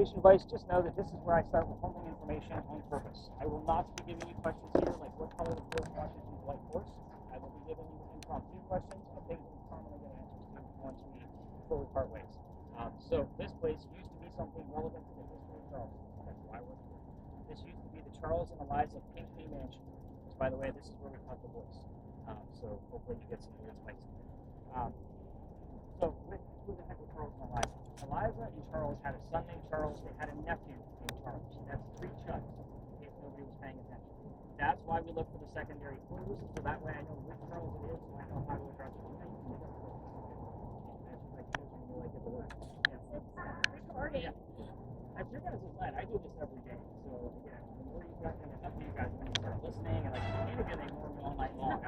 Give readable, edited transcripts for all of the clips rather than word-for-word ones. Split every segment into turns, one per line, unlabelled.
communication advice, just know that this is where I start withholding information on purpose. I will not be giving you questions here like what color the George Washington's white horse. I will be giving you impromptu questions of things that we commonly get answers to once we fully part ways. So this place used to be something relevant to the history of Charles. That's why we're here. This used to be the Charles and Eliza Pinckney Mansion, which, by the way, this is where we caught the voice. So hopefully you get some good spice in there. So who the heck were Charles and Eliza? Eliza and Charles had a son named Charles. They had a nephew named Charles. That's 3 Chucks, in case nobody was paying attention. That's why we look for the secondary clues, so that way I know which Charles it is, so I know how to address it. Recording. As you guys are glad, I do this every day. So again, the more you guys, and up to you guys when you start listening, and like maybe they more all night long.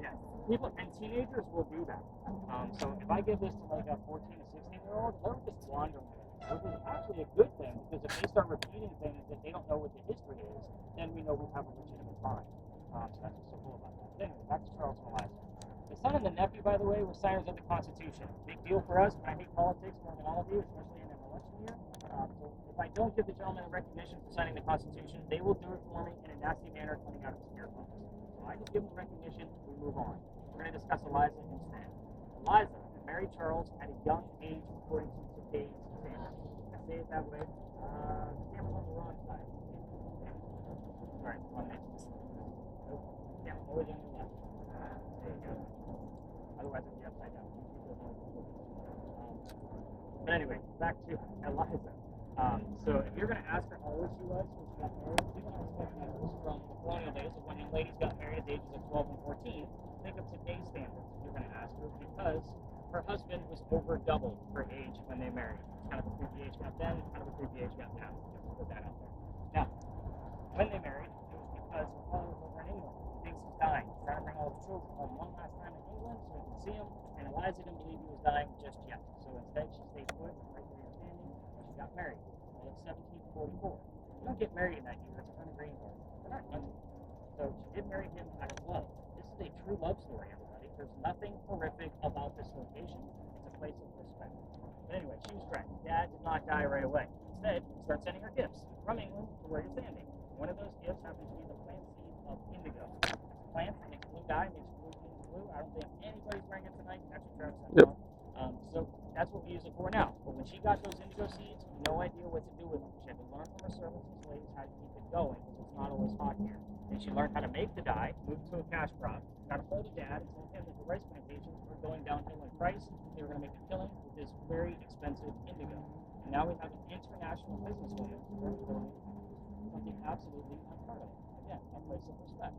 Yeah, people and teenagers will do that. So if I give this to like a 14 to 16-year-old, they'll just wander with it, which is actually a good thing because if they start repeating things that they don't know what the history is, then we know we have a legitimate crime. So that's what's so cool about that. But anyway, back to Charles and Eliza. The son and the nephew, by the way, were signers of the Constitution. Big deal for us, but I hate politics more than all of you, especially in an election year. So if I don't give the gentleman a recognition for signing the Constitution, they will do it for me in a nasty manner coming out of his earphones. So I just give them the recognition, we move on. We're going to discuss Eliza instead. Eliza married Charles at a young age according to today's standards. I say it that way. The camera's on the wrong side. Sorry, wrong name. Nope. Camera's always on the left. There you go. Otherwise, it'd be upside down. But anyway, back to Eliza. So if you're going to ask her how old she was when she got married, you're going to expect answers from the colonial days of when young ladies got married at the ages of 12 and 14. Think of today's standards. You're going to ask her because her husband was over double her age when they married. It's kind of a creepy age gap then, kind of a creepy age gap now. Just put that out there. Now, when they married, it was because her father was over in England. He thinks he's dying. He's trying to bring all his children home one last time in England so he can see him. And Eliza didn't believe he was dying just yet. So instead, she stayed put right where you're standing, and she got married. And it's 1744. You don't get married in that year. It's a green card. They're not young. So she did marry him out of love. This is a true love story, everybody. There's nothing horrific about this location. It's a place of respect. But anyway, she was correct. Dad did not die right away. Instead, he started sending her gifts from England to where you're standing. One of those gifts happens to be the plant seed of indigo. It's a plant that makes blue dye, makes blue means blue. I don't think anybody's wearing it tonight. Actually, Travis,
Yep.
So that's what we use it for now. But when she got those indigo seeds, no idea what to do with them. She had to learn from her servants and slaves how to keep it going because it's not always hot here. And she learned how to make the dye, moved to a cash crop, got a hold of Dad, and told him that the rice plantations were going downhill in price. They were going to make a killing with this very expensive indigo. And now we have an international businesswoman who's doing something absolutely unheard of. Again, a place of respect.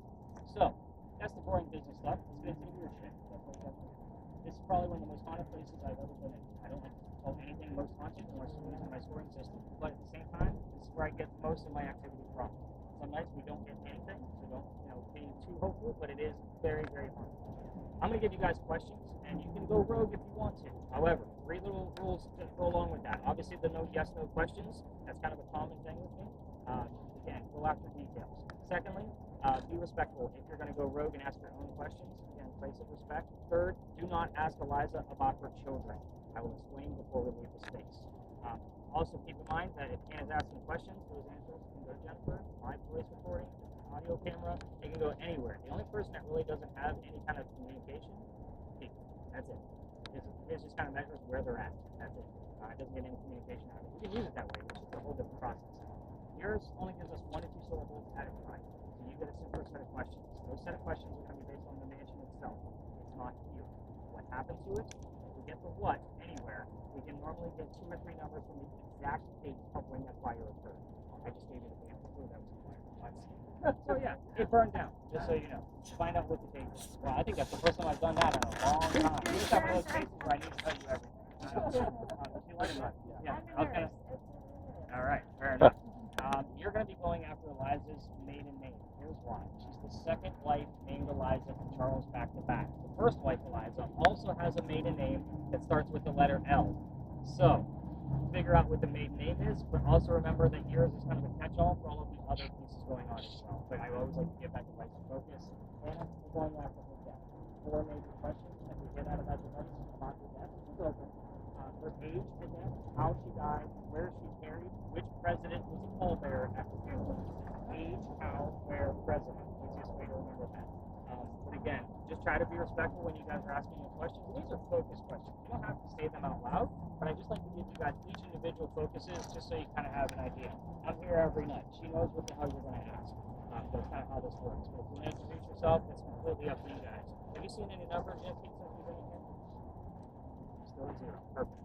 So that's the boring business stuff. Let's get into the weird shit. This is probably one of the most haunted places I've ever been in. I don't like to call anything most haunted unless I'm using my scoring system. But at the same time, this is where I get most of my activity from. Some nights we don't get anything, so don't be too hopeful, but it is very, very haunted. I'm going to give you guys questions, and you can go rogue if you want to. However, 3 little rules to go along with that. Obviously, the no yes-no questions. That's kind of a common thing with me. Again, go after details. Secondly, be respectful. If you're going to go rogue and ask your own questions, again, place of respect. Third, do not ask Eliza about her children. I will explain before we leave the space. Also, keep in mind that if Ken is asking questions, those answers can go to Jennifer, live voice recording, audio camera. They can go anywhere. The only person that really doesn't have any kind of communication, Pete. That's it. It just kind of measures where they're at. That's it. It doesn't get any communication out of it. You can use it that way, which is a whole different process. Yours only gives us 1 to 2 syllables at a time. So you get a simpler set of questions. Those set of questions are going to be based on the mansion itself. It's not you. What happened to it? If we get the what anywhere, we can normally get 2 or 3 numbers from the exact date of when that fire occurred. I just gave you the answer. That was a fire. So yeah, it burned down, just so you know. Find out what the date is. Well, I think that's the first time I've done that in a long time. This is one of those cases where I need to tell you everything. You like it? Yeah. Okay. All right. Fair enough. You're going to be going after Eliza's maiden name. Here's why. She's the second wife named Eliza from Charles back to back. The first wife, Eliza, also has a maiden name that starts with the letter L. So, figure out what the maiden name is, but also remember that yours is kind of a catch-all for all of the other pieces going on as well. But I always like to give that device a focus. Anna, we're going after her death. 4 major questions that we get out of that device about her death. She's open. Her age to death, how she died, where she carried, which president was a pallbearer at the funeral. Age, how, where, president. Easiest way to remember that. But again, just try to be respectful when you guys are asking me questions. These are focused questions. You don't have to say them out loud, but I just like to give you guys each individual focuses just so you kind of have an idea. I'm here every night. She knows what the hell you're going to ask. That's kind of how this works. But if you want to introduce yourself, it's completely up to you guys. Have you seen any numbers yet, Pete, since you've been in here? Still at 0. Perfect.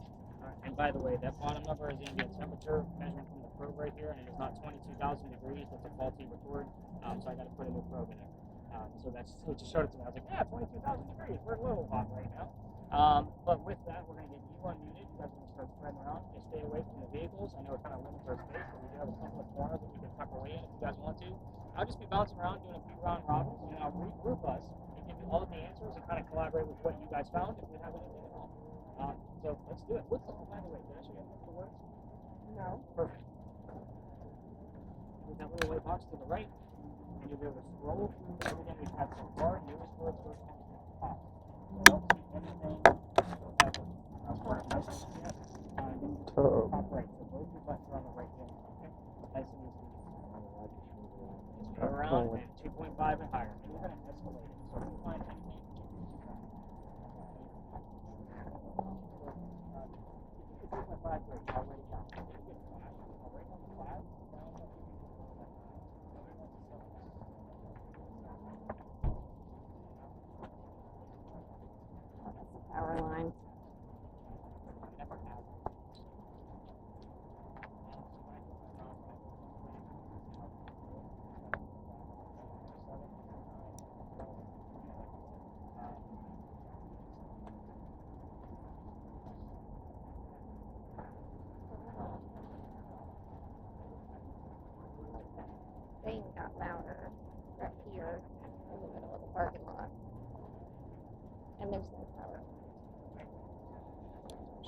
And by the way, that bottom number is going to be a temperature measurement from the probe right here, and it is not 22,000 degrees. That's a faulty record, so I got to put a new probe in there. So that's what just showed it to me. I was like, yeah, 22,000 degrees. We're a little hot right now. But with that, we're going to get you unmuted. You guys are going to start spreading around. Just stay away from the vehicles. I know it kind of limits our space, but we do have a couple of corners that we can tuck away in if you guys want to. I'll just be bouncing around doing a few round robins, and then I'll regroup us and give you all of the answers and kind of collaborate with what you guys found if we have anything at all. So let's do it. What's the, by the way, did I show you how to the words?
No.
Perfect. With that little white box to the right, and you'll be able to scroll through everything we've had so far. Newest words first comes to the top. So don't see anything. Top right. So both your buttons are on the right hand. Okay. Nice and easy. Just go around and 2.5 and higher. And you're going to escalate it. So if you find anything. 2.5 great. Already down. You get 5. Already on the 5. Down up.
Power line. Thing got louder right here in the middle of the parking lot. And there's no power.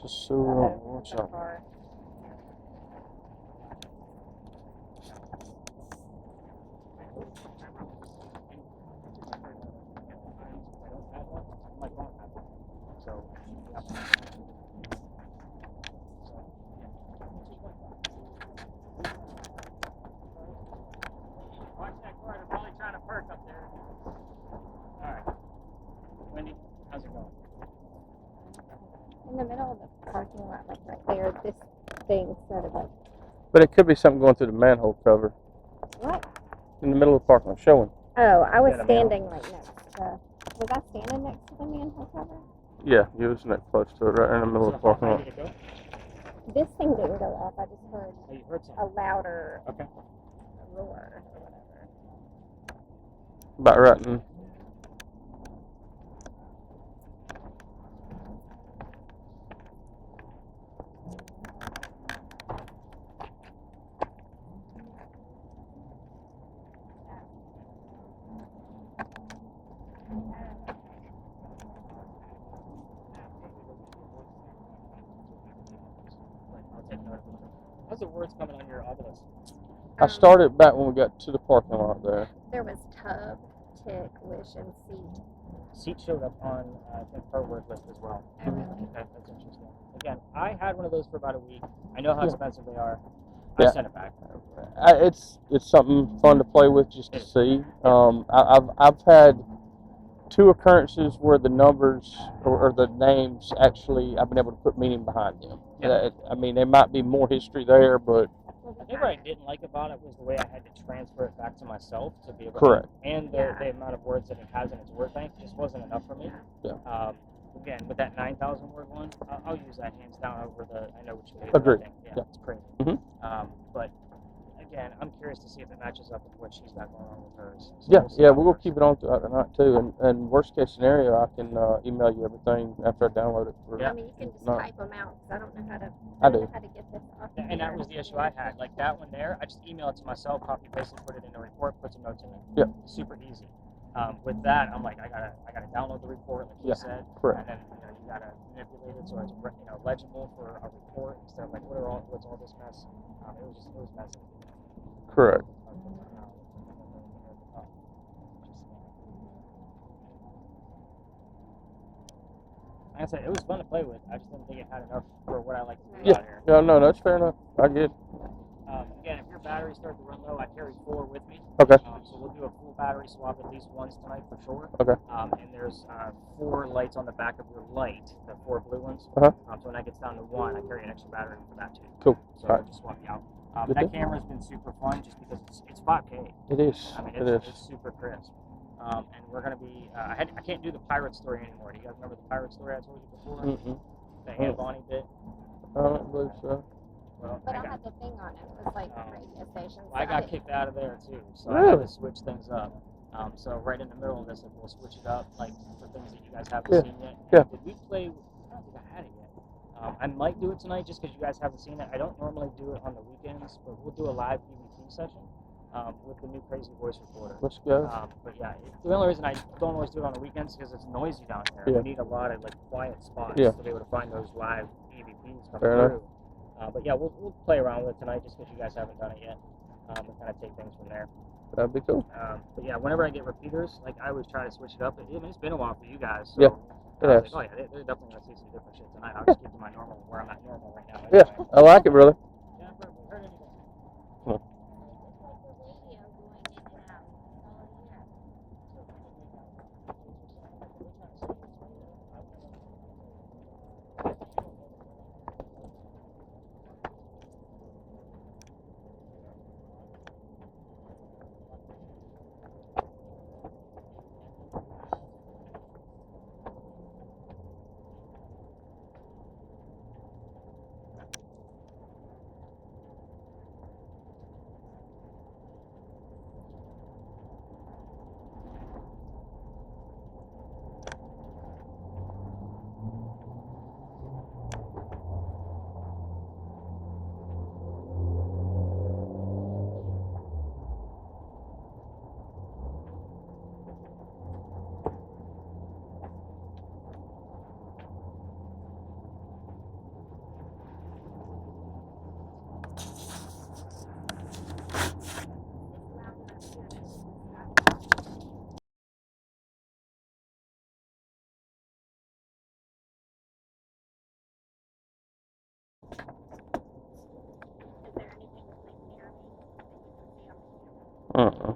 Just so we don't watch out.
Car.
Watch that car, they're probably trying to perk up there. Alright. Wendy, how's it going?
In the middle of the parking lot, like right there, this thing started like,
But it could be something going through the manhole cover
what?
in the middle of the parking lot showing.
Oh, I was
Yeah, the
standing right next to, was I standing next to the manhole cover?
Yeah, you was that close to it, right in the middle of the parking lot.
This thing didn't go off, I just heard
Oh, you heard
a
something?
louder
Okay.
roar or whatever.
About right in.
How's the words coming on your obelisk?
I started back when we got to the parking lot there.
There was tub, tick, wish, and seat.
Seat showed up on, I think, her word list as well.
Oh, really?
Okay, that's interesting. Again, I had one of those for about a week. I know how expensive they are.
Yeah.
I sent it back.
It's something fun to play with just to see. I've had 2 occurrences where the numbers or the names actually I've been able to put meaning behind them.
Yeah.
I mean, there might be more history there, but
I think what I didn't like about it was the way I had to transfer it back to myself to be able
correct.
to, and the amount of words that it has in its word bank just wasn't enough for me.
Yeah.
Again, with that 9,000 word one, I'll use that hands down over the I know what you mean.
Agreed.
Yeah,
Yeah.
it's crazy.
Mhm.
But again, I'm curious to see if it matches up with what she's got going on with hers. So
Yeah,
we'll see
yeah,
how it
we'll
works.
keep it on throughout the night too. And worst case scenario, I can email you everything after I download it. For
Yeah.
I mean, you can just
No.
type them out because I don't know how to.
I
don't
do.
know how to get this off.
And that was the issue I had. Like that one there, I just email it to myself, copy paste it, put it in a report, put some notes in it.
Yep.
Super easy. With that, I'm like, I gotta download the report, like you
Yeah,
said,
correct.
and then you gotta manipulate it so it's legible for a report instead of like what's all this mess. It was messy.
Correct.
like I said, it was fun to play with. I just didn't think it had enough for what I like to do
Yeah.
out here.
Yeah, no, that's fair enough. I get it.
Again, if your batteries start to run low, I carry 4 with me.
Okay.
So we'll do a full battery swap at least once tonight for sure.
Okay.
And there's 4 lights on the back of your light, the 4 blue ones.
Uh-huh.
So when that gets down to 1, I carry an extra battery for that too.
Cool.
So
All right.
I'll just swap you out.
Good
That
deal.
camera's been super fun just because it's 5K.
It is.
I mean,
It is.
it's super crisp. And we're gonna be. I can't do the pirate story anymore. Do you guys remember the pirate story I told you before?
Mm-mm.
The Aunt Bonnie bit.
I don't believe so.
Well,
But I had the thing on it. It was like radio station.
I got kicked out of there too, so I
Really?
had to switch things up. So right in the middle of this, if we'll switch it up, like for things that you guys haven't
Yeah.
seen yet.
Yeah.
Did we play? I don't think I had it yet. I might do it tonight just because you guys haven't seen it. I don't normally do it on the weekends, but we'll do a live EVP session with the new Crazy Voice Recorder.
Let's go.
But yeah, the only reason I don't always do it on the weekends is because it's noisy down here.
Yeah.
We need a lot of like quiet spots
Yeah.
to be able to find those live EVPs coming
Fair enough.
through. But yeah, we'll play around with it tonight just because you guys haven't done it yet. And kind of take things from there.
That'd be cool.
But yeah, whenever I get repeaters, like I always try to switch it up. I mean, it's been a while for you guys. So
Yeah, it
I was
has.
like, oh yeah, they're definitely gonna see some different shit tonight. I'll just keep to my normal, where I'm at normal right now.
Yeah,
Anyway.
I like it, brother.
Yeah, perfect. Heard anything.
Uh-uh.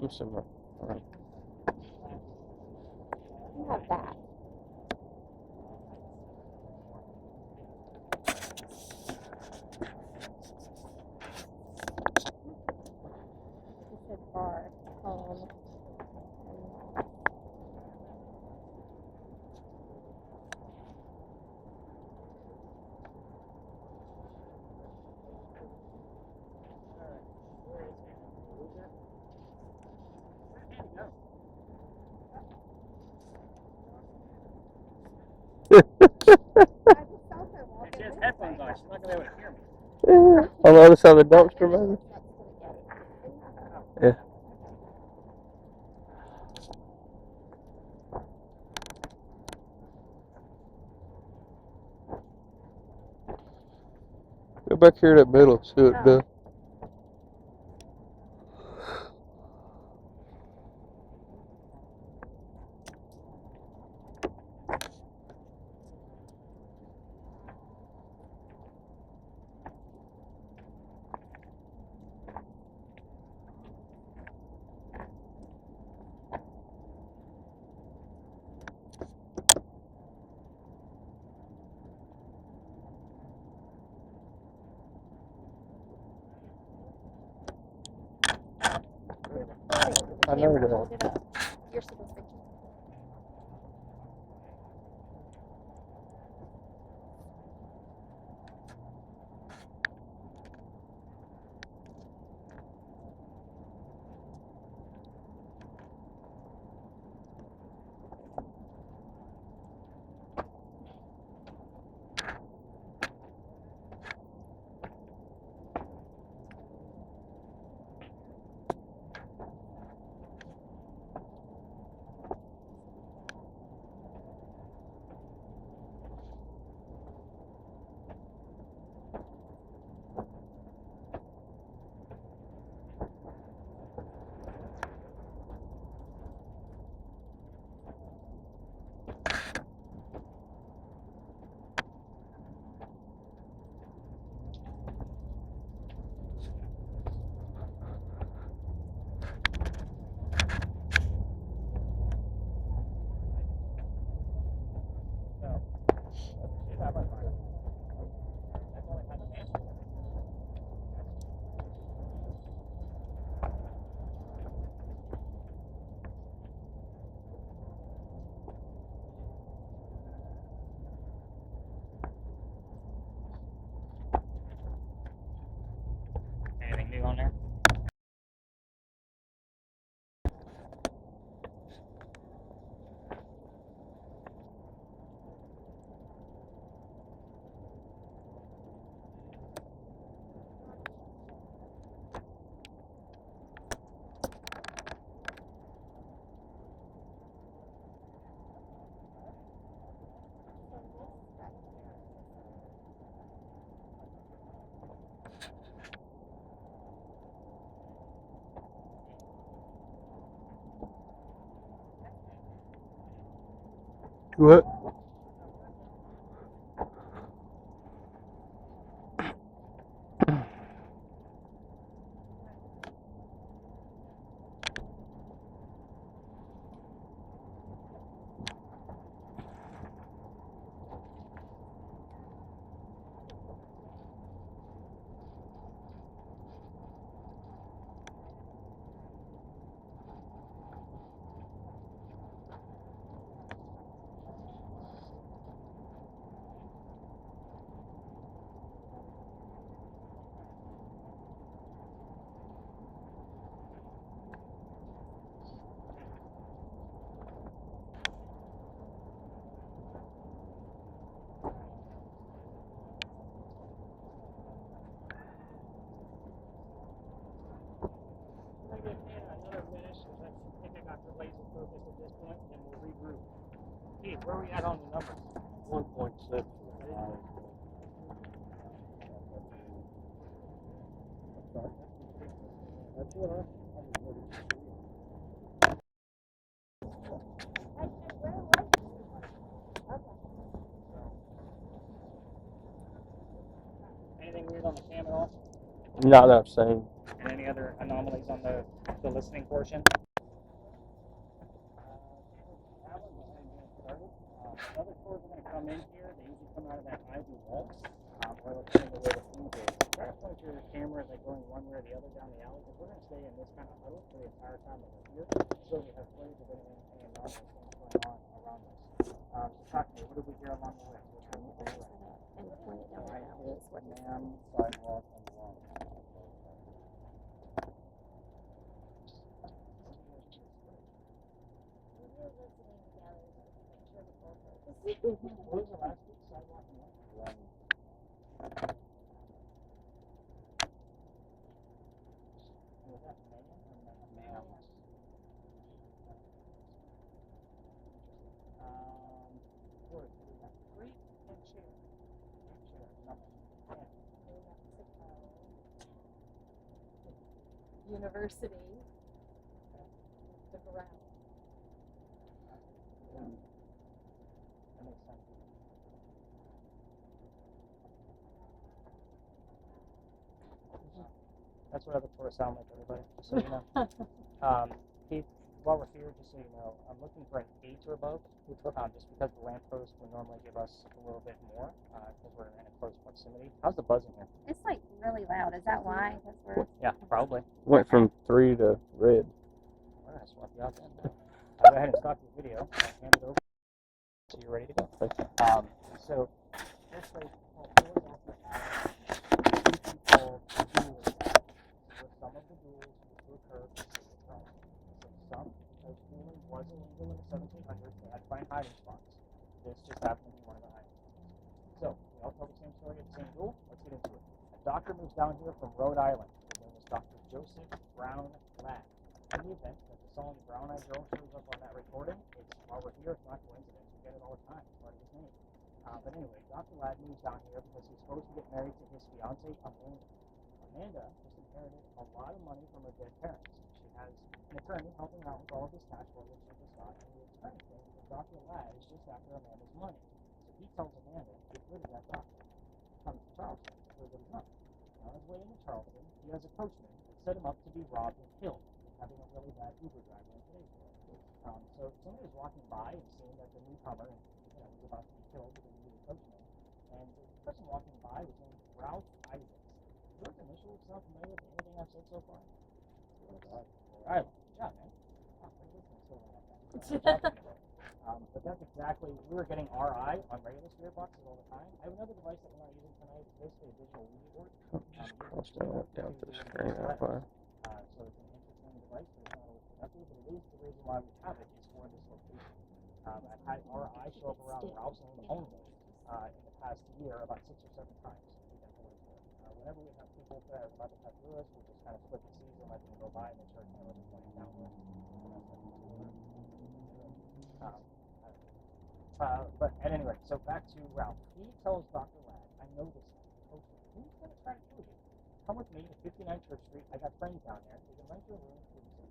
Let me see more. All right.
You have that. You said bar, home. I just felt her walking
She has
this
headphones
way.
on. She's not gonna be able to hear me.
On the other side of the dumpster, maybe? Yeah. Go back here to that middle, see what it does. know
camera,
that.
hold it up. You're supposed to keep.
So, let's that one. That's only had an answer. Anything new on there?
What?
We're gonna give Hannah another finish, because I think I got the laser focus at this point, and we'll regroup. Keith, where are we at on the numbers?
1.6. That's what I
Anything weird on the cam at all?
Not that I've seen.
And any other anomalies on the listening portion? Other cores are going to come in here. They usually come out of that ivy wall, or they'll come in the way the fuse is. Try to point your cameras like going one way or the other down the alley, because we're going to stay in this kind of huddle for the entire time that we're here, so we have plenty of anything and non things going on around us. So talk to me. What did we hear along the way? Which one was that?
And point it down the alley is what you're
am sidewalk and lawn.
What was the last week? Sidewalk and what? Was that ma'am? Where is it? Great and chair.
University. The ground.
That makes sense. That's what other tours sound like, everybody, just so you know. Keith, while we're here, just so you know, I'm looking for an 8 or above, just because the lamppost would normally give us a little bit more, because we're in a close proximity. How's the buzzing here?
It's like really loud. Is that why? Because we're
Yeah, probably.
Went from 3 to red.
Alright, swap you out then. I'll go ahead and stop your video. I'll hand it over so you're ready to go. So, this place is called Philadelphia Avenue. It used to be called Duel Establishment. Where some of the duels used to occur in the city of Charleston. So some, because dueling was illegal in the 1700s, they had to find hiding spots. This just happened to be one of the hiding spots. So, we all tell the same story at the same duel. Let's get into it. A doctor moves down here from Rhode Island. His name is Dr. Joseph Brown Ladd. In the event that the song Brown Eyed Girl shows up on that recording, it's while we're here, it's not coincidence. We get it all the time. It's part of his name. But anyway, Dr. Ladd moves down here because he's supposed to get married to his fiancée, Amanda. Amanda just inherited a lot of money from her dead parents. She has an attorney helping out with all of this cash flow that she just got, and the attorney thinks that Dr. Ladd is just after Amanda's money. So he tells Amanda, get rid of that doctor. Come to Charleston, where there's none. On his way into Charleston, he has a coachman that set him up to be robbed and killed, having a really bad Uber driver in today's world. So somebody was walking by and seeing that the newcomer, was about to be killed because he was a coachman, and the person walking by was named Ralph Isaacs. Those initials sound familiar with anything I've said so far? Rhode Island. Good job, man. Oh, pretty good thing, still like that. But that's exactly, we were getting RI on regular spirit boxes all the time. I have another device that we're not using tonight. It's basically a digital Ouija board.
Just cross that down to the screen that far.
So it's an interesting device, but it's not always productive. But it is the reason why we have it is for this location. I've had RI show up around Ralph's name only in the past year about 6 or 7 times. We've been holding for it. Whenever we have people that are about to cut through us, we'll just kind of flip the season, let them go by, and make sure it's kind of pointing downward. But at any rate, so back to Ralph. He tells Dr. Ladd, I know this coach. Who's going to try to kill you? Come with me to 59 Church Street. I got friends down there. We can rent your room for the city.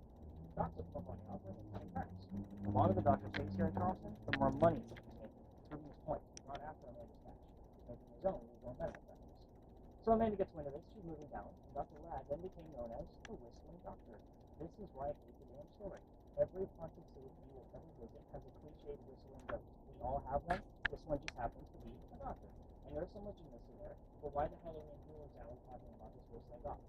Doctor put money out there and paying friends. The longer the doctor stays here in Charleston, the more money he's making. Proving his point. He's not after Amanda's cash. He's making his own medical practice. So Amanda gets wind of this. She's moving down. And Dr. Ladd then became known as the Whistling Doctor. This is why I hate the damn story. Every haunted city you will ever visit has a cliched whistling ghost. We all have them. This one just happens to be a doctor. And there's so much legitimacy there. But why the hell are we in Heroes Alley talking about this whistling doctor?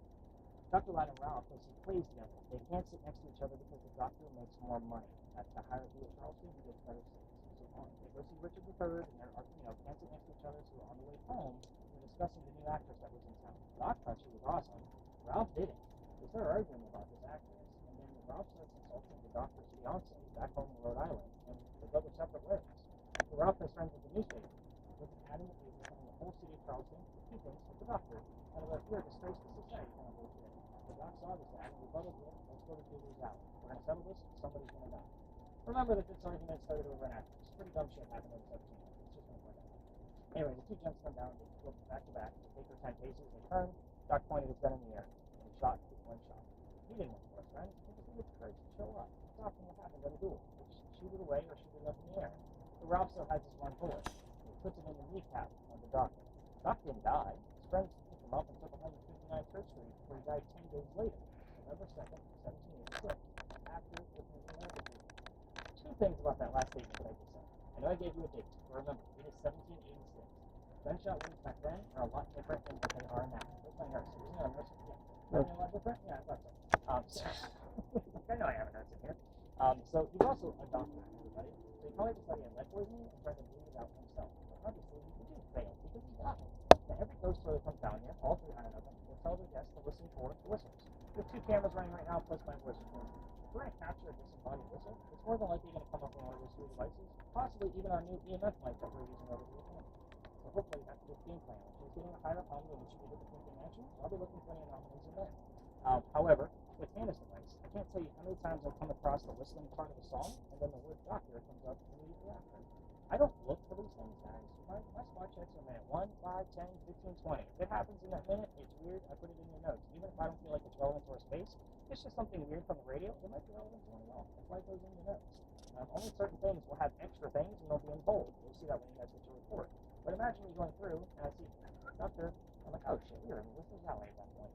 Dr. Ladd and Ralph, as he plays together, they can't sit next to each other because the doctor makes more money. At the higher view of Charleston, he gets better seats. So on. They go see Richard III, and they're can't sit next to each other. So on the way home, they're discussing the new actress that was in town. Doc thought she was awesome. Ralph didn't. They started arguing about this actress, and then Ralph starts insulting the doctor's fiance back home in Rhode Island, and they go their separate ways. So Ralph is friends with the newspaper, with an ad in the paper telling the whole city of Charleston that he thinks that the doctor had a you're a disgrace to society kind of bullshit. The doc saw this ad and rebutted with, let's go to Julie's Alley. We're going to settle this, somebody's going to die. Remember that this argument started over an actress. Pretty dumb shit happened in the 1700s. It's just going to point out. Anyway, the two gents come down, they go back to back, they take their 10 paces, they turn, Doc pointed his gun in the air, and he shot with one shot. He didn't want to force friends, he just needed the courage to show up. It's often what happens at a duel. Shoot it away or shoot it up in the air. So Ralph still has his one bullet. He puts it in the kneecap of the doctor. Doc didn't die. His friends picked him up and took him home to 59 Church Street, where he died 10 days later, November 2nd, 1786, after living in America. Two things about that last statement that I just said. I know I gave you a date, but remember, it is 1786. Gunshot wounds back then are a lot different than what they are now. Where's my nurse? Isn't there a nurse? Yeah. Are they a lot different? Yeah, I thought so. I know I have a nurse in here. So he's also a doctor, everybody. So he probably decided to lead poisoning and tried to bleed it out himself. But obviously, he did fail because he died. Now, every ghost story that comes down here, all 300 of them, will tell their guests to listen for the whistles. We have 2 cameras running right now, plus my voice recording. If we're going to capture a disembodied whistle, it's more than likely going to come up on one of those 3 devices, possibly even our new EMF mic that we're using over here. So hopefully that's the game plan. If she's getting a higher hum than what she did with the thinking action, I'll be looking for any anomalies in there. However, with Hannah's device, I can't tell you how many times I come across the whistling part of the song, and then the word doctor comes up immediately after. I don't look for these things, guys. My spot checks are minute 1, 5, 10, 15, 20. If it happens in that minute, it's weird, I put it in your notes. Even if I don't feel like it's relevant to our space, it's just something weird from the radio, it might be relevant to one as well. That's why it goes in your notes. Only certain things will have extra things, and they'll be in bold. You'll see that when you guys get your report. But imagine me going through, and I see doctor, I'm like, oh shit, we're in Whistler's Alley at that point.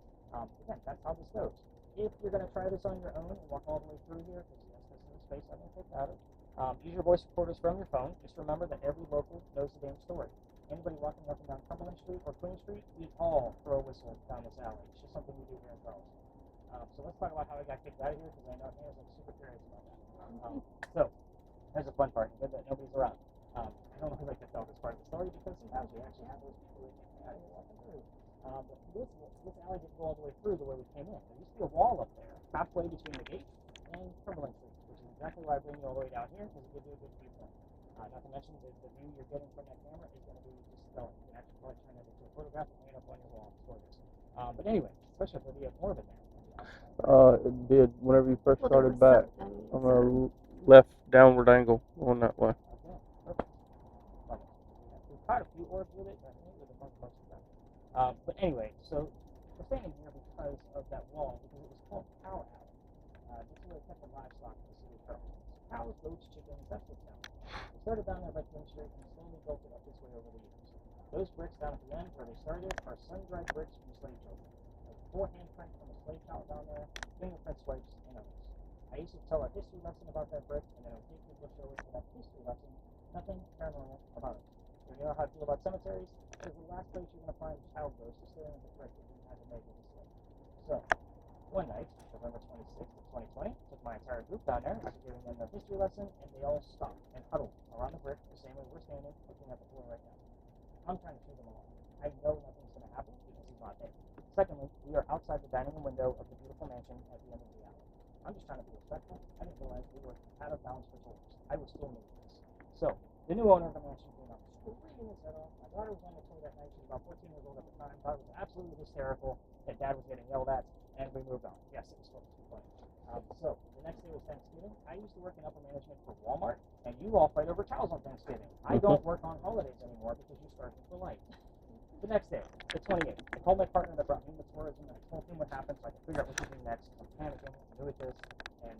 Again, that's how this goes. If you're going to try this on your own and walk all the way through here, because yes, this is a space I've been kicked out of, use your voice recorders from your phone. Just remember that every local knows the damn story. Anybody walking up and down Cumberland Street or Queen Street, we all throw a whistle down this alley. It's just something we do here in Charleston. So let's talk about how I got kicked out of here because I know Hannah's like super curious about that. So there's a fun part. Good that nobody's around. I don't really like to tell this part of the story because sometimes we actually have those people who kick me out of here walking through. But this alley didn't go all the way through the way we came in. There used to be a wall up there, halfway between the gate and Cumberland Street, which is exactly why I bring you all the way down here because it gives you a good viewpoint. Not to mention the view you're getting from that camera is going to be just stellar. You can actually probably turn that into a photograph and hang it up on your wall. It's gorgeous. But anyway, especially if we have more of it now.
It did whenever you first
Well, there
started
was
back
something,
on a left downward angle going that way.
Okay, perfect. Love it. We've caught a few orbs with it, but I think with a bunch most of them. But anyway, so we're staying here because of that wall, because it was called Cow Alley. This is where they kept the livestock in the city of Cumberland. Cows, goats, chickens, that's what's down there. They started down there by King Street and slowly built it up this way over the years. Those bricks down at the end where they started are sun-dried bricks from slave children. Like 4 handprints from a slave child down there, fingerprint swipes, and others. I used to tell a history lesson about that brick, and then I would take people to show it for that history lesson. Nothing paranormal about it. You know how I feel about cemeteries? It's the last place you're going to find a child ghost staring at the brick that you had to make with a slave. So, one night, November 26th of 2020, took my entire group down there after giving them their history lesson, and they all stopped and huddled around the brick the same way we're standing, looking at the floor right now. I'm trying to shoot them along. I know nothing's going to happen because he's not there. Secondly, we are outside the dining room window of the beautiful mansion at the end of the alley. I'm just trying to be respectful. I didn't realize we were out of bounds for tours. I was still new to this. So, the new owner of the mansion came up, screaming his head off. My daughter was on the tour that night. She was about 14 years old at the time. Thought it was absolutely hysterical that Dad was getting yelled at, and we moved on. Yes, it was supposed to be funny. So, the next day was Thanksgiving. I used to work in upper management for Walmart, and you all fight over cows on Thanksgiving. I don't work on holidays anymore because you start for life. The next day, the 28th, I called my partner that brought me the tours, and I told him what happened so I could figure out what to do next. I'm panicking, I'm new at this, and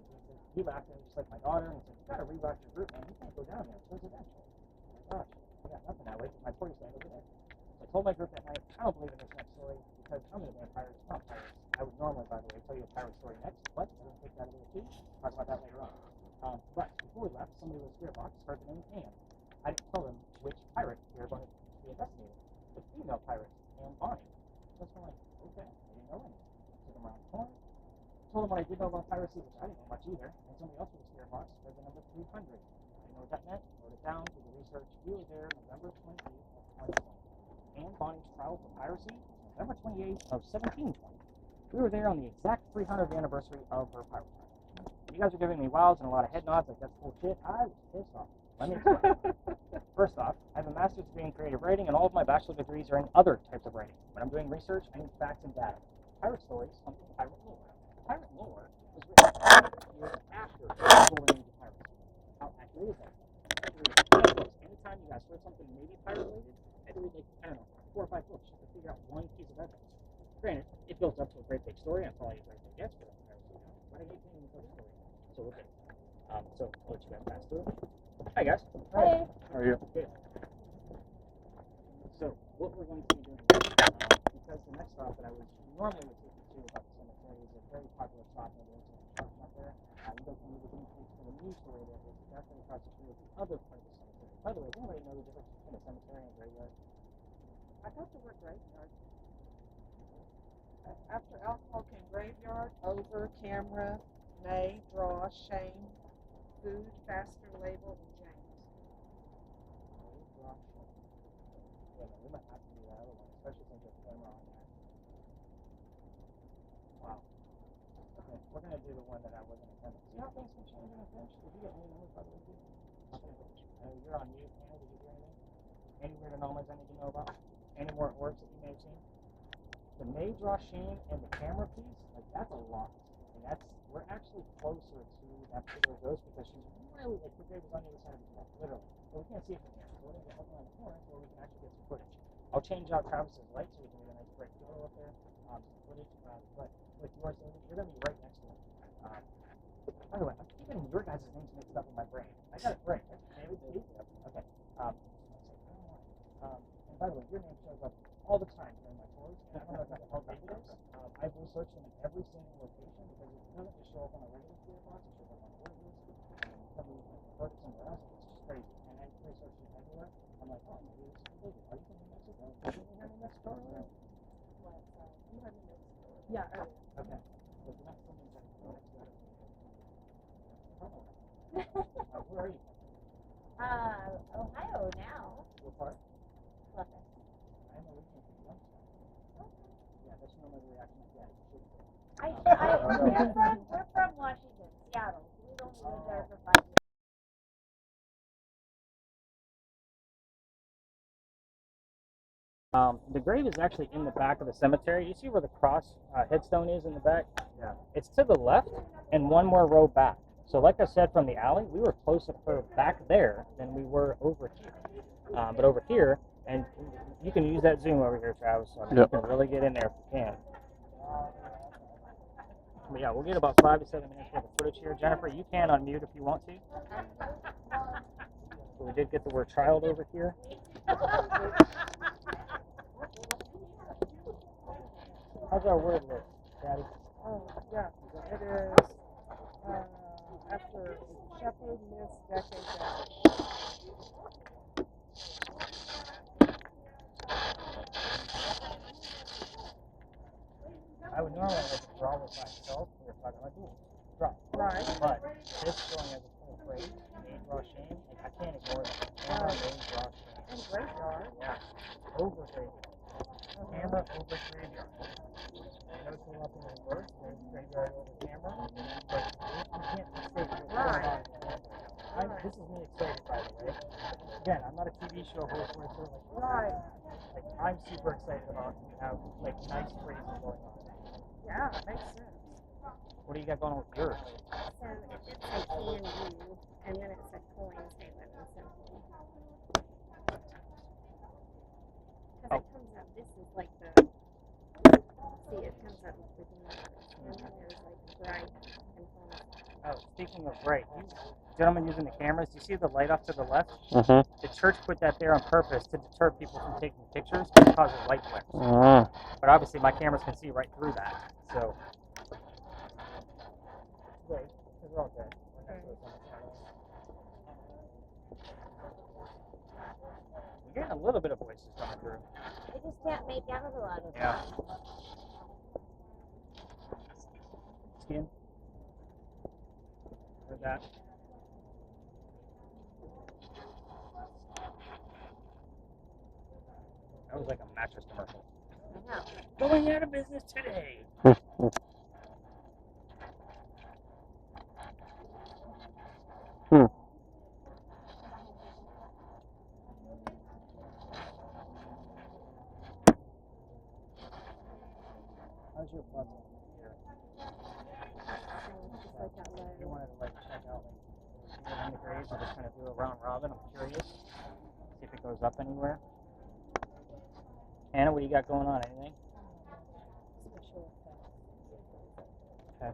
he laughed at me just like my daughter, and he said, you gotta reroute your group, man. You can't go down there. It's residential. Oh my gosh, I got nothing that way because my tour is over there. So I told my group that night, I don't believe in this next story because I'm a vampire, it's not pirates. I would normally, by the way, tell you a pirate story next, but I didn't take that away too. Talk about that later on. But before we left, somebody with a spirit box heard the name Anne. I didn't tell them which pirate we were going to be investigating. The female pirate, Anne Bonnie. So I'm like, okay, I didn't know anything. Took them around the corner, told them what I did know about piracy, which I didn't know much either, and somebody else with a spirit box read the number 300. I didn't know what that meant, wrote it down, did the research. We were there November 28th of 2020. Anne Bonnie's trial for piracy was November 28th of 1720. We were there on the exact 300th anniversary of her pirate trial. You guys are giving me wows and a lot of head nods like that's bullshit. I was pissed off. Let me explain. First off, I have a master's degree in creative writing, and all of my bachelor degrees are in other types of writing. When I'm doing research, I need facts and data. Pirate stories come from pirate lore. Pirate lore was written 5 years after people were into piracy. How accurate is that? I had to read 5 books. Anytime you guys heard something maybe pirate related, I had to read like, I don't know, 4 or 5 books just to figure out one piece of evidence. Granted, it builds up to a great big story, and probably a great big expert on piracy now, but I hate painting the story. So we're good. So I'll let you guys pass through. Hi guys.
Hey.
How are you?
Good. So what we're going to be doing because the next stop that I was normally would take you to about the cemetery is a very popular stop in the construction up there. You guys can move into for the new story that is exactly across the street of the other part of the cemetery. By the way, does anybody know the difference between a cemetery and a graveyard?
I thought the word graveyard. After alcohol came graveyard, over, camera, may, draw, shame, food, faster, label, and James.
Yeah, we might have to do that other one, especially since there's a camera on there. Wow. Okay, we're going to do the one that I wasn't intending. See how things can change in a pinch? Did you get any numbers, by the way, too? You're on mute, Hannah. Did you hear anything? Any weird anomalies I need to know about? Any more words that you may have seen? The may draw shame and the camera piece, like that's a lot. And we're actually closer to that particular ghost because she's really, like, her grave is on the other side of the wall, literally. But we can't see it from here. So we're going to get up around the corner where we can actually get some footage. I'll change out Travis's light so we can get a nice bright photo up there, some footage. But with yours, you're going to be right next to him. By the way, I'm keeping your guys' names mixed up in my brain. I got it right. David, Steve? Okay. And by the way, your name shows up all the time during my tours, and I don't know if that's how David is. I've researched them in every single location because it doesn't just show up on a regular spirit box, it shows up on the word list, and somebody referred it somewhere else, it's just crazy. And I researched it everywhere. I'm like, oh, maybe this is David. Are you from New Mexico? Did you hear New Mexico earlier?
You heard me next door.
Yeah.
Okay. Good to know.
Ohio now.
What part?
Fluffy.
I know we can do that. Yeah, that's normally the reaction I get.
We're from Washington, Seattle. We've only lived there for 5 years.
The grave is actually in the back of the cemetery. You see where the cross headstone is in the back? Yeah. It's to the left and one more row back. So like I said, from the alley, we were closer to her back there than we were over here. But over here, and you can use that zoom over here, Travis, so you can really get in there if you can. But yeah, we'll get about 5 to 7 minutes worth of footage here. Jennifer, you can unmute if you want to. So we did get the word child over here. How's our word list, Daddy?
Oh, yeah, it is, after shepherd missed decades out.
I would normally like to draw this myself. We were talking like, ooh, draw.
Right.
But this going as a full phrase, may draw shame, like I can't ignore that. Camera may draw shame.
And graveyard.
Yeah. Over graveyard. Camera over graveyard. I know it's up in the words, there's graveyard over camera, but you can't mistake what's going on. This is me excited, by the way. Again, I'm not a TV show host where it's sort of like,
Right.
like I'm super excited about how like nice phrases going on.
Yeah, it makes sense.
What do you got going on with yours?
So it did say CNU, and then it said coins, Halen, and Simple. Because it comes up, this is like the, see, it comes up with the numbers, and then there's like bright and home.
Oh, speaking of bright, you gentlemen using the cameras, do you see the light off to the left?
Mm-hmm.
The church put that there on purpose to deter people from taking pictures because it causes light flares.
Mm-hmm.
But obviously my cameras can see right through that, so. Great, because we're all good. We're next to the cemetery. We're getting a little bit of voices coming through.
I just can't make out a lot of
Yeah. Skin? Heard that? That was like a mattress commercial. Going out of business today. How's your butt here?
just like that low.
You wanted to like check out like in the graves and just kind of do a round robin. I'm curious. See if it goes up anywhere. Hannah, what do you got going on? Anything? Okay.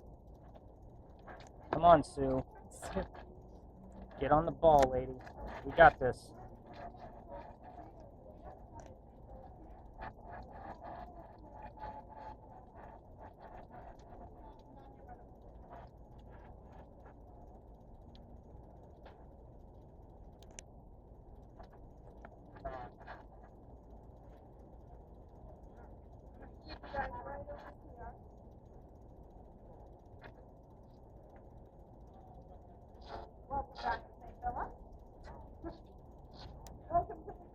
Come on, Sue. Get on the ball, lady. We got this.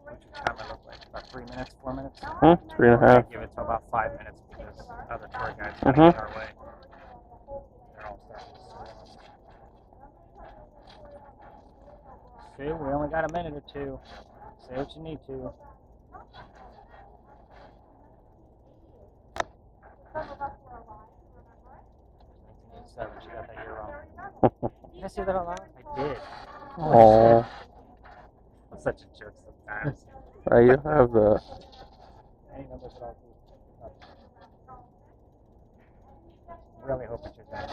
What's your timer look like? About 3 minutes, 4 minutes?
3.5.
Give it to about 5 minutes because other tour guides kind of get our way. They're all starting to slow. See, we only got a minute or two. Say what you need to. She got that year wrong. Did I say that out loud? I did.
Oh,
I'm such a jerk sometimes.
right, you have the.
Any numbers at all? Really hope it's your dad.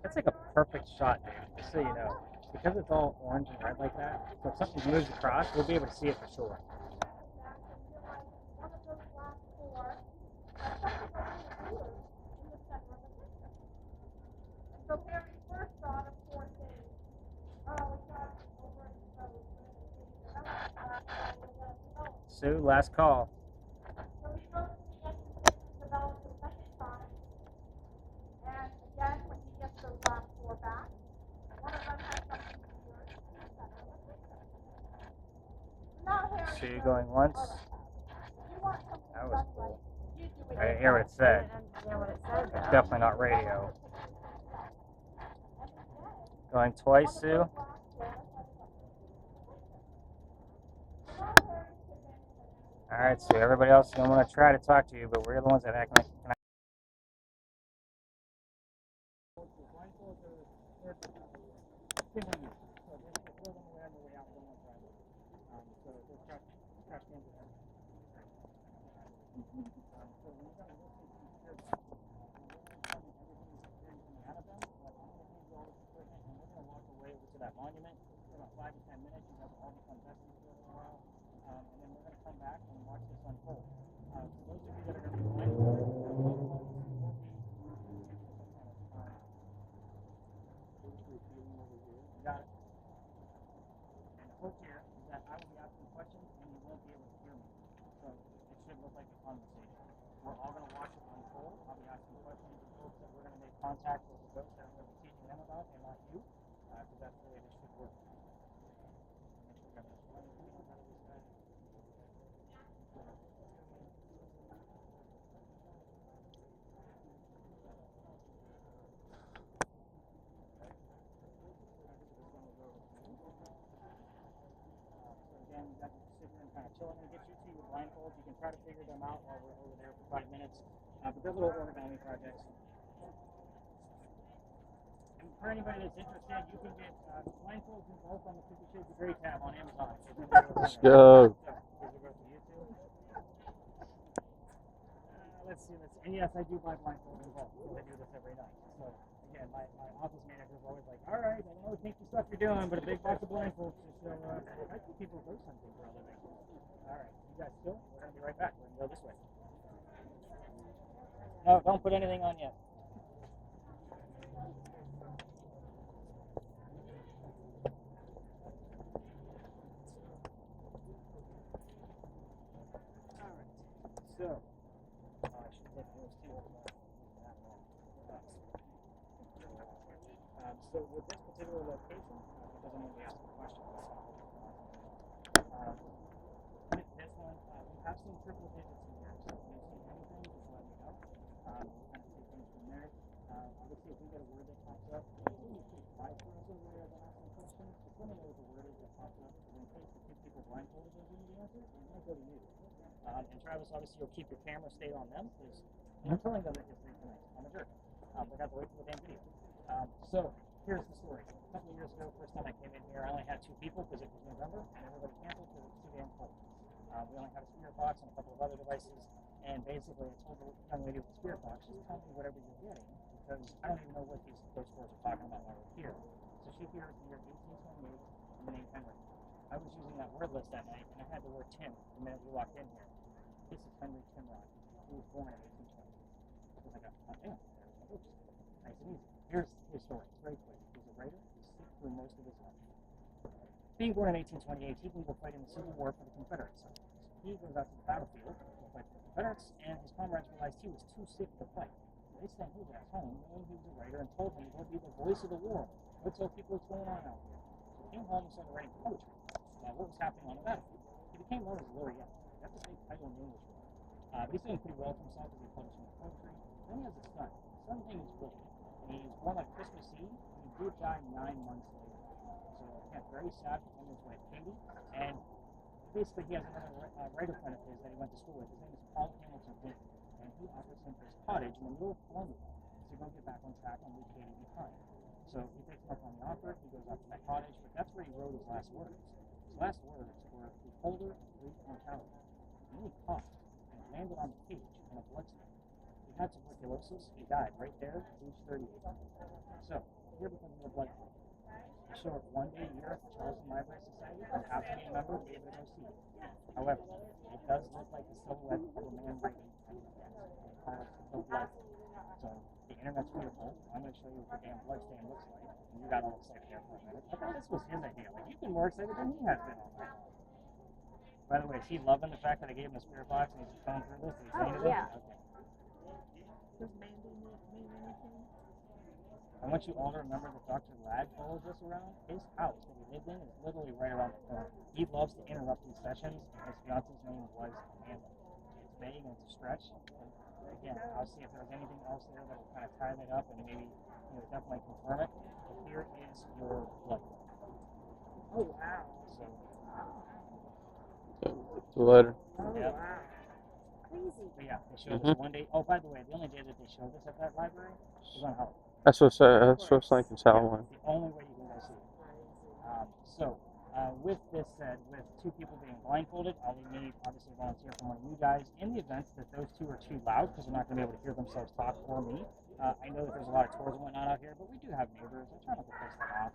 That's like a perfect shot, dude. Just so you know. Because it's all orange and red like that, so if something moves across, we'll be able to see it for sure. Sue, last call. So you're going once. That was cool. I didn't hear what it said. It's definitely not radio. Going twice, Sue. Alright, Sue. Everybody else is going to want to try to talk to you, but we're the ones that act like you can. That monument for about 5 to 10 minutes. You guys will all become besties for a while, and then we're going to come back and watch this unfold. For those of you that are going to be blindfolded, you got it. And the hope here is that I will be asking questions and you won't be able to hear me. So it should look like a conversation. We're all going to watch it unfold. I'll be asking questions in hopes that we're going to make contact with the ghosts that I'm going to be teaching them about and not you. Because that's the way this should work. Again, you guys can sit here and kind of chill. I'm going to get you to your blindfolds. You can try to figure them out while we're over there for 5 minutes. But they're little origami projects. And for anybody that's interested, you can get blindfolds and both on the 50 Shades of Grey tab on Amazon.
Let's go.
Let's see. And yes, I do buy blindfolds and both because I do this every night. So again, my office manager is always like, all right, I know the kinky stuff you're doing, but a big box of blindfolds. So I think people do something for a living. All right, you guys still? We're going to be right back. We're going to go this way. No, don't put anything on yet. So, I should take those two. So with this particular location, it doesn't really ask the questions. With this one, we have some triple digits in here, so if you see anything, just let me know. We'll kind of take things from there. Obviously, if we get a word that pops up, it's really pretty quiet for us over there that asking questions. Just let me know what the word is that pops up, because in case the two people blindfolded don't give me the answer, it might go to you. And Travis, obviously, you'll keep your camera stayed on them because I'm telling them that it's tonight. I'm a jerk. They have to wait for the damn video. So here's the story. A couple of years ago, first time I came in here, I only had 2 people because it was November and everybody canceled because it was too damn cold. We only had a spirit box and a couple of other devices. And basically, I told the young lady with the spirit box, just tell me whatever you're getting because I don't even know what those stores are talking about while we're here. So she hears the year 1828 and the name Henry. I was using that word list that night, and I had the word Tim the minute we walked in here. This is Henry Timrod. He was born in 1820. So I was like, oh, damn. Nice and easy. Here's his story. It's very quick. He was a writer. He was sick through most of his life. Being born in 1828, he believed in fighting the Civil War for the Confederates. So he goes out to the battlefield to fight for the Confederates, and his comrades realized he was too sick to fight. So they sent him back home, knowing he was a writer, and told him he'll be the voice of the world. He'll tell people what's going on out here. So he came home and started writing poetry about what was happening on the battlefield. He became known as Laureate. That's a big title in the English world. But he's doing pretty well for himself as he published more poetry. Then he has a son. His son's name is Willie. And he was born on Christmas Eve, and he did die 9 months later. So, again, very sad for him and his wife, Katie. And basically, he has another writer friend of his that he went to school with. His name is Paul Hamilton Vinton. And he offers him his cottage in the middle of Columbia to go get back on track and leave Katie behind. So he takes him up on the offer. He goes out to that cottage, but that's where he wrote his last words. His last words were "Beholder of great mortality." And then he coughed and it landed on the page in a bloodstain. He had tuberculosis. He died right there at age 38. So here becomes the blood clot. They show up one day a year at the Charleston Library Society, and have to be a member to be able to go see it. However, it does look like the silhouette of a man writing, and they call it the blood. So the internet's beautiful. I'm going to show you what the damn bloodstain looks like. And you got all excited there for a minute. I thought this was his idea. Like, you've been more excited than he has been all night. By the way, is he loving the fact that I gave him a spirit box and he's going through this?
Oh, yeah.
Okay.
Does Mandy mean anything?
I want you all to remember that Dr. Ladd follows us around. His house that he lived in is literally right around the corner. He loves to interrupt these sessions, and his fiance's name was Amanda. It's vague and it's a stretch. And again, I'll see if there's anything else there that will kind of tie that up and maybe definitely confirm it. But here is your blood.
Oh, wow.
So,
The letter.
Oh,
yeah.
wow. Crazy.
But yeah, they showed us one day. Oh, by the way, the only day that they showed us at that library was on Halloween.
That's what I was thinking, Halloween.
The only way you can go see it. With this said, with two people being blindfolded, I'll need obviously a volunteer from one of you guys. In the event that those two are too loud because they're not going to be able to hear themselves talk or me, I know that there's a lot of tours and whatnot out here, but we do have neighbors. I try not to piss them off.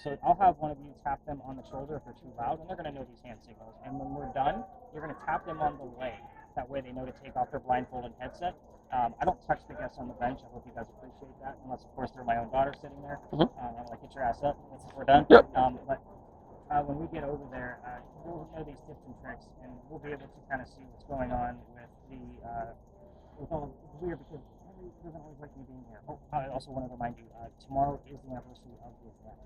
So I'll have one of you tap them on the shoulder if they're too loud, and they're going to know these hand signals. And when we're done, you're going to tap them on the leg. That way they know to take off their blindfolded headset. I don't touch the guests on the bench. I hope you guys appreciate that, unless, of course, they're my own daughter sitting there. I'm like, get your ass up. We're done.
Yep.
But when we get over there, we'll know these tips and tricks, and we'll be able to kind of see what's going on with the with all it's weird because Henry doesn't always like me being here. Oh, I also want to remind you, tomorrow is the anniversary of the event.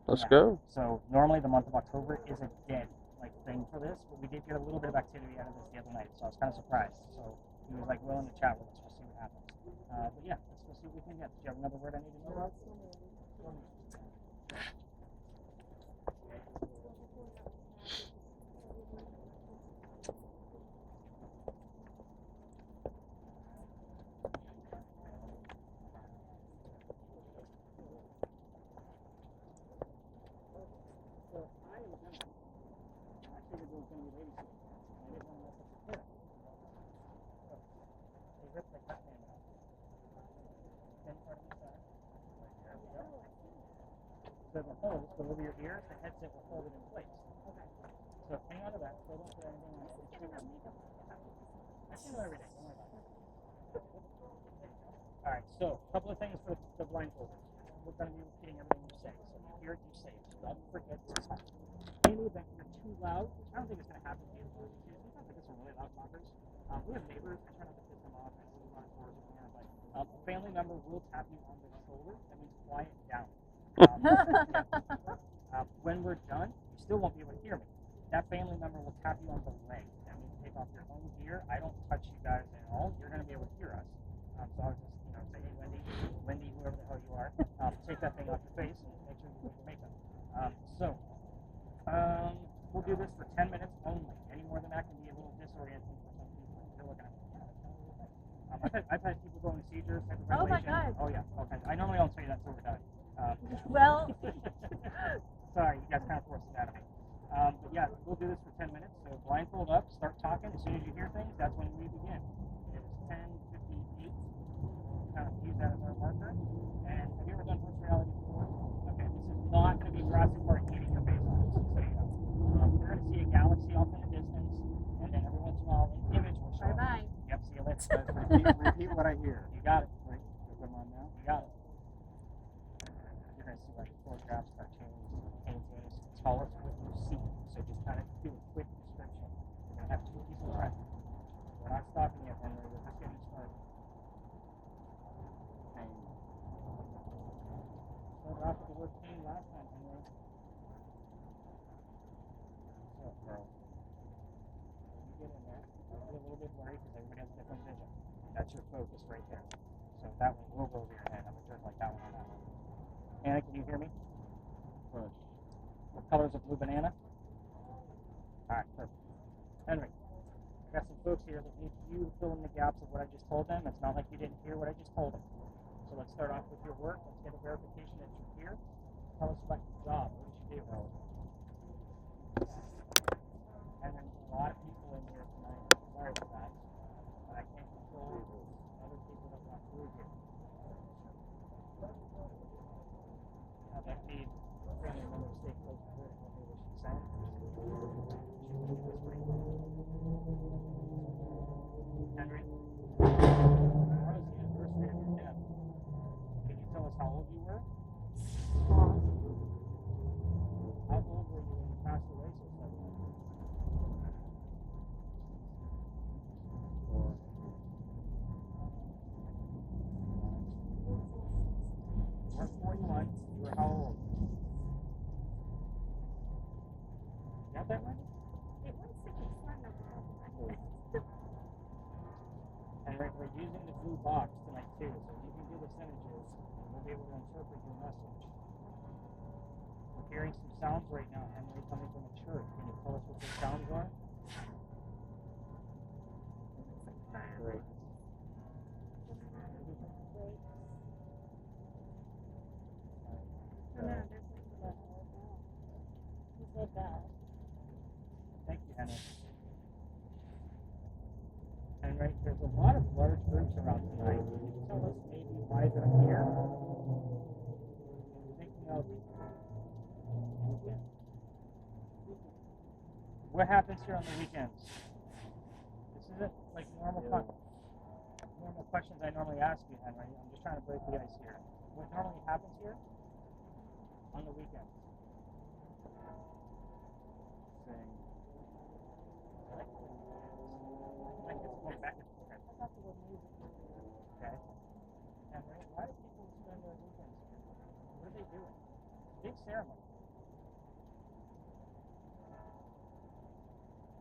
Let's go.
So normally the month of October is a dead thing for this, but we did get a little bit of activity out of this the other night, so I was kind of surprised. So he was willing to chat with us. We'll see what happens. But yeah, let's go see what we can get. Do you have another word I need to know about? So the holes go over your ears, the headset will hold it in place. Okay. So hang on to that, so don't put anything on it. I can do every day, don't worry about it. Alright, so a couple of things for the blindfolders. We're going to be repeating everything you say. So if you hear it, you say it. Don't forget to talk. In the event you're too loud, which I don't think it's going to happen to you. Sometimes I get some really loud talkers. We have neighbors. I try not to piss them off. I know there's a lot of tours in here, but a family member will tap you on the shoulder. That means quiet down. When we're done, you still won't be able to hear me. That family member will tap you on the leg. That means take off your own gear. I don't touch you guys at all. You're going to be able to hear us. So I'll just, say, hey, Wendy, whoever the hell you are, take that thing off your face and make sure you put your makeup. We'll do this for 10 minutes only. Any more than that can be a little disorienting for some people. They're looking at me. I've had people go into seizures, hyperventilation.
Oh my God.
Oh yeah. Okay. I normally don't tell you that until we're done.
Well,
sorry, you guys kind of forced it out of me. But yeah, we'll do this for 10 minutes. So blindfold up, start talking. As soon as you hear things, that's when we begin. It is 10:58. Kind of use that as our marker. And have you ever done virtual reality before? Okay, this is not going to be Jurassic Park eating your face off. So you know. You're going to see a galaxy off in the distance, and then every once in a while, an image will show up.
bye-bye.
Yep, see you later.
Repeat what I hear.
You got it. Right. Put them on now. You got it. You're going to see photographs, cartoons, paintings. Tell us what you see. So just kind of do a quick description. We're going to have 2 pieces of record. We're not stopping yet, Henry. We're just getting started. And started off with the word pain last time, Henry. So, girl. You get in there. It'll be a little bit blurry because everybody has different vision. That's your focus right there. So that one will go over your head. I'm going to turn like that one or that one. Anna, can you hear me?
Right.
What color is a blue banana? Alright, perfect. Henry, I got some folks here that need you to fill in the gaps of what I just told them. It's not like you didn't hear what I just told them. So let's start off with your work. Let's get a verification that you're here. Tell us about your job. What did you do? And there's a lot of people in here tonight. Sorry for that. But I can't control other people that walk through here. Now that made family member stay close to her and hear what she's saying. Henry, tomorrow's the anniversary of your death. Can you tell us how old you were? How be able to interpret your message. We're hearing some sounds right now, Henry, coming from a church. Can you tell us what those sounds are?
Great.
Thank you, Henry. Henry, there's a lot of large groups around tonight. Can you tell us maybe why they're here? Thinking of what happens here on the weekends? This isn't like normal questions I normally ask you, Henry. I'm just trying to break the ice here. What normally happens here on the weekends? Sing. Like it's going back and forth. Okay. Henry, why do people spend their weekends here? What are they doing? Big ceremony.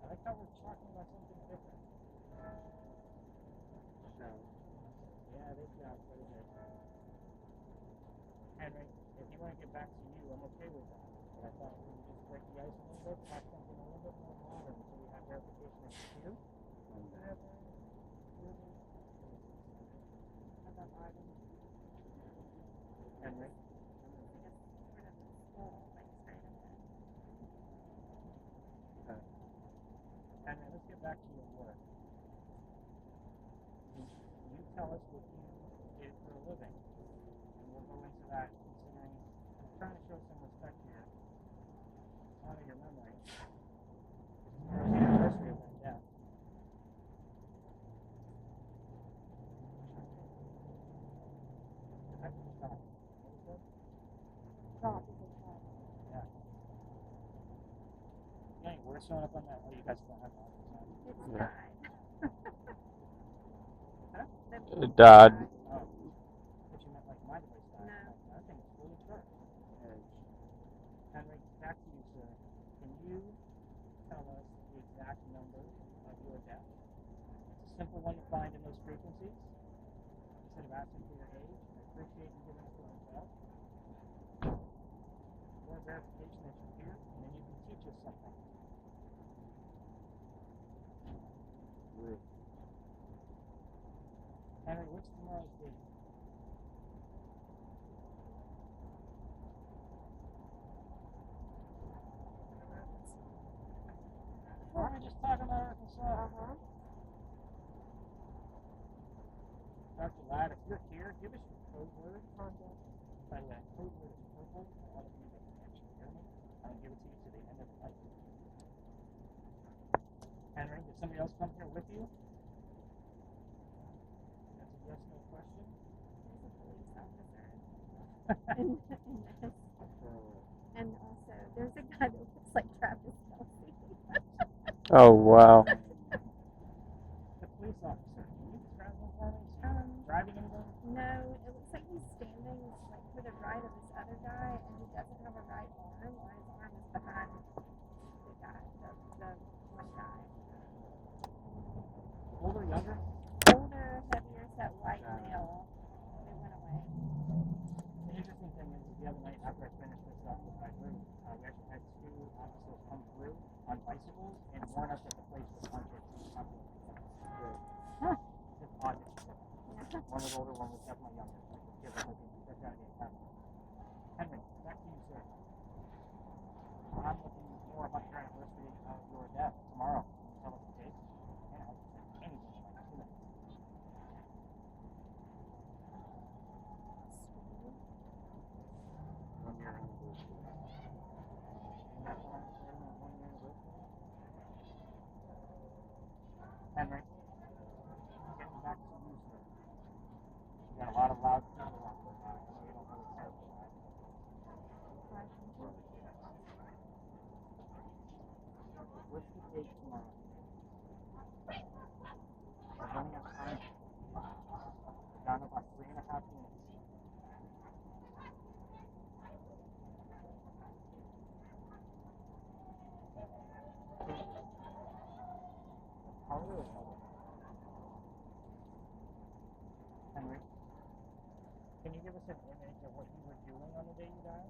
I like how we're talking about something different. Yeah, they got quite a bit. Henry, if you want to get back to you, I'm okay with that. But I thought we would just break the ice a little bit, talk something a little bit more modern so we have verification of you. Henry. Henry, let's get back to your work. You tell us what you did for a living, and we'll go into that considering I'm trying to show some respect here. Honor your memory. Tomorrow's the anniversary of that death. I can stop. What was it? Yeah. Yeah, we're showing up on that. Oh, you guys don't have that.
Yeah.
Huh?
It died.
Oh. But you meant like my device died.
No.
Like, I think it's fully charged. Henry, back to you, sir. Can you tell us the exact number of your death? It's a simple one to find in those frequencies. Instead of asking for your age, I appreciate you giving us one yourself. More verification that you're here, and then you can teach us something. Henry, what's tomorrow's date? Aren't we just talking about Arkansas? Dr. Ladd, if you're here, give us your code word. By the way, code word is purple for all of you that can actually hear me. I'll give it to you to the end of the night. Henry, did somebody else come here with you? That's a yes, no question.
There's a police officer in this. And also, there's a guy that looks like Travis Kelsey.
Oh wow.
The police officer. Can you describe him for me? Is he driving anyone?
No, it looks like he's standing like to the right of this other guy, and he doesn't have a right arm, or his arm is behind the guy, the one guy.
Older, younger?
Older, heavier set white male. They went away.
The interesting thing is the other night after I finished this up with my group, we actually had two officers come through on bicycles and warn us that the place was haunted. Huh. Just odd. One was older, one was definitely younger. Like the kids are looking, they're trying to get time. Henry, back to you, sir. I'm looking more about your anniversary of your death tomorrow. Can you tell us the date? Yeah, I'll just say anything in like 2 minutes. Henry, getting back to you, sir. You got a lot give us an image of what you were doing on the day you died?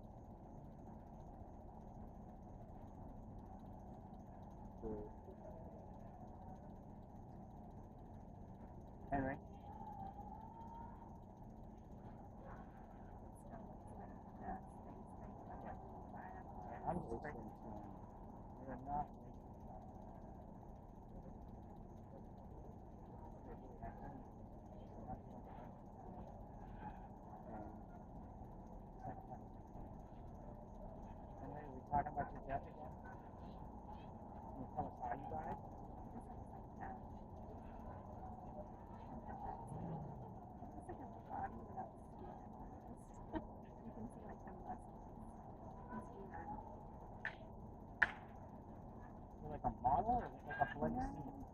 Henry? I'm just thinking, you're not wasting time. And then we talking about your death again? Can you tell us how you died? You're like a model or like a blood scene?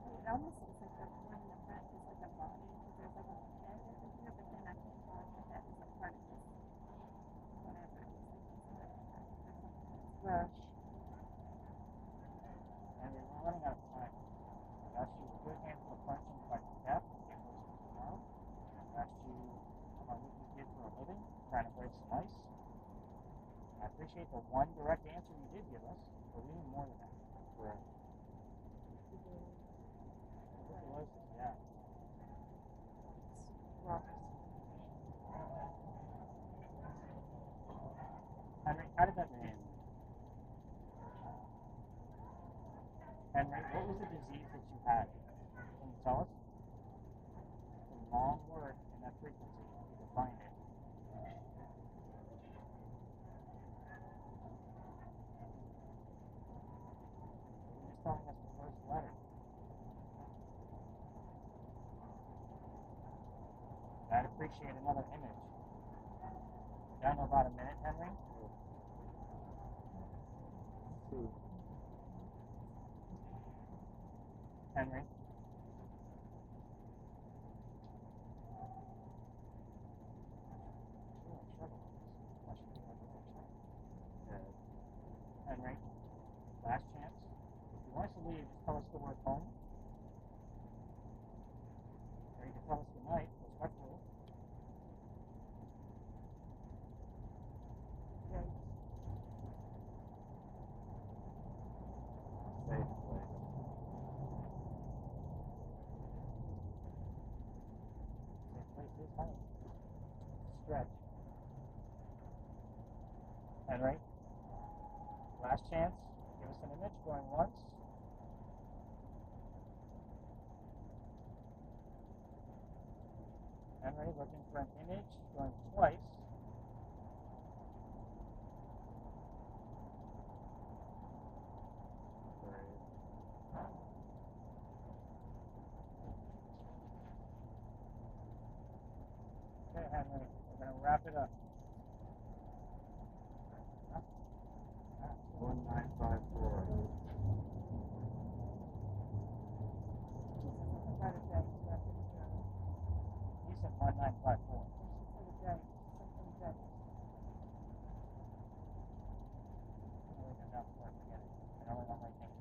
It almost looks like the one in the front is like a body because there's like a head over here, but then I think like the head is in front of this whatever.
Rush.
And we're running out of time. I asked you a good handful of questions about your death, get close to tomorrow. I asked you about what you did for a living, trying to break some ice. I appreciate the one direct answer you did give us, but we need more than that.
Right.
Tuberculosis, yeah. Henry, how did that end? Henry, what was the disease that you had? Can you tell us? It's a long word in that frequency. You defined it. You're just telling us the first letter. I'd appreciate another image. Down to about a minute, Henry. Henry. Henry, last chance. If you want us to leave, just tell us the word home. Or you can tell us good night, respectfully.
Safe place.
Safe place is home. Stretch. Henry, last chance. Give us an image going once. Henry, looking for an image going twice. Okay, Henry, we're going to wrap it up.
1954.
You said 1954.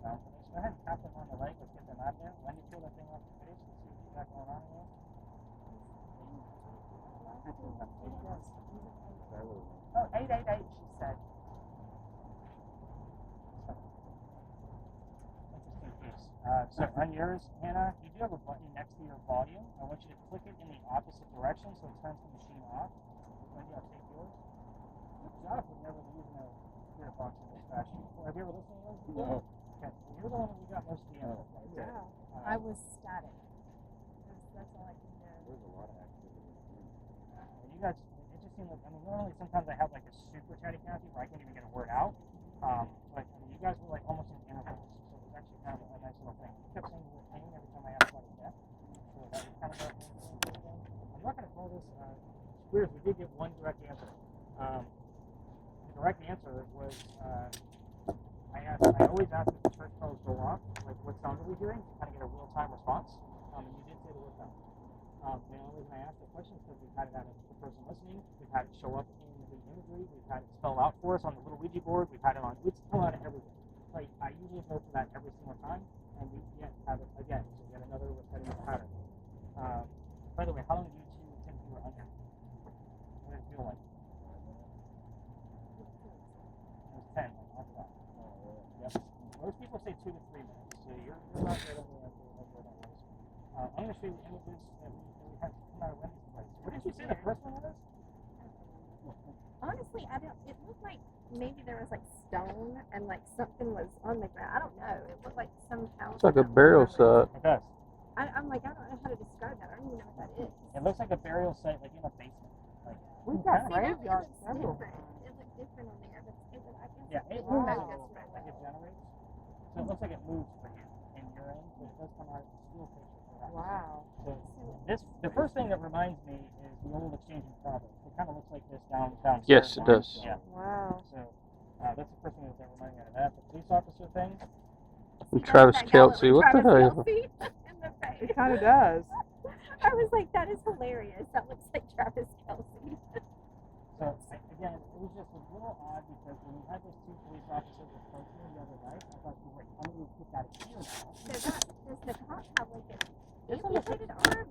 Go ahead and tap them on the leg. Let's get them out of there. When you pull that thing off your face, let's see what you got going on here.
Oh, 888, she said.
Interesting piece. So on yours, Hannah, you do have a button next to your volume. I want you to click it in the opposite direction so it turns the machine off. Wendy, I'll take yours. Jonathan would never use a spirit box in this fashion. Have you ever listened to yours before?
No.
Okay, well, you're the one that we got most of the info from.
Yeah.
I was static. That's all I can do.
There's a lot of activity.
You guys, it just seemed like, I mean, normally sometimes I have like a super chatty Cathy where I can't even get a word out. But I mean, you guys were like almost in intervals, so it was actually kind of a nice little thing. You kept saying you were pain every time I asked about his death. So that was kind of a thing. I'm not going to call this squares. We did get one direct answer. The direct answer was I always ask if the church bells go off, like what sound are we hearing, to kind of get a real-time response. And you did say the word bell. The only reason I asked the question is because we've had it out of the person listening, we've had it show up in the imagery, we've had it spell out for us on the little Ouija board, we've had it on, it's come out of everything. Like, I usually go for that every single time. and we yet have it again. So yet another repetitive pattern. By the way, how long did you two think you were under? What did it feel like? It was 10, like after that. Yep. Most people say 2 to 3 minutes. So you're about right over that was. I'm going to show you images that we had come out of Wendy's place. What did you say the first one was?
Honestly, I don't. It looked like maybe there was like stone and like something was on the ground. I don't know. It looked like some house.
It's like a burial site.
It does.
I'm like, I don't know how to describe that. I don't even know what that is.
It looks like a burial site, like in a basement. Like,
We've got
See,
graveyards
it looks
several.
different. It looked different on there, but I guess
yeah, it
didn't
moves
focus
like
right
it
away.
generates. So it looks like it moves for you in your end, but it does come out as a still picture for that.
Wow.
So the first thing that reminds me is the old exchange in Providence. It kind of looks like this down.
Yes, it does.
Yeah.
Wow.
So that's the first thing that reminded me of that. The police officer thing.
And Travis Kelce, what the hell?
In the face.
It kind of does.
I was like, that is hilarious. That looks like Travis Kelce.
So again, it was just a little odd because when we had those 2 police officers approaching me the other night, I thought, wait, I'm going to put that here now.
So does the cop have like an amputated arm